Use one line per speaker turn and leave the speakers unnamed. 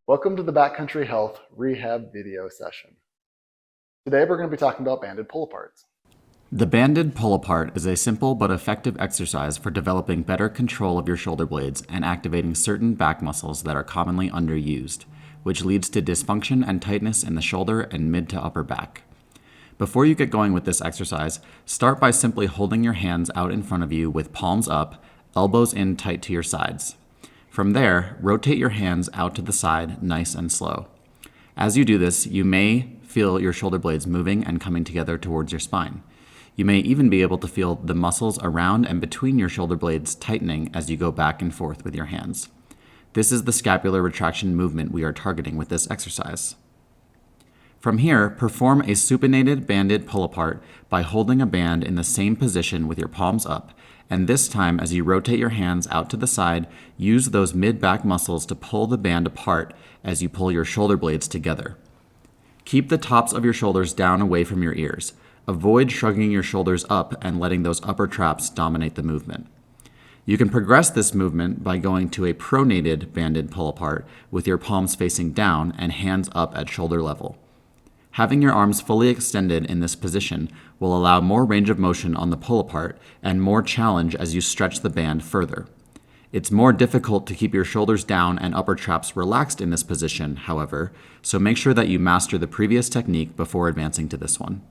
Welcome to the Backcountry Health Rehab video session. Today we're going to be talking about banded pull-aparts.
The banded pull-apart is a simple but effective exercise for developing better control of your shoulder blades and activating certain back muscles that are commonly underused, which leads to dysfunction and tightness in the shoulder and mid to upper back. Before you get going with this exercise, start by simply holding your hands out in front of you with palms up, elbows in tight to your sides. From there, rotate your hands out to the side nice and slow. As you do this, you may feel your shoulder blades moving and coming together towards your spine. You may even be able to feel the muscles around and between your shoulder blades tightening as you go back and forth with your hands. This is the scapular retraction movement we are targeting with this exercise. From here, perform a supinated banded pull-apart by holding a band in the same position with your palms up, and this time as you rotate your hands out to the side, use those mid-back muscles to pull the band apart as you pull your shoulder blades together. Keep the tops of your shoulders down away from your ears. Avoid shrugging your shoulders up and letting those upper traps dominate the movement. You can progress this movement by going to a pronated banded pull-apart with your palms facing down and hands up at shoulder level. Having your arms fully extended in this position will allow more range of motion on the pull-apart and more challenge as you stretch the band further. It's more difficult to keep your shoulders down and upper traps relaxed in this position, however, so make sure that you master the previous technique before advancing to this one.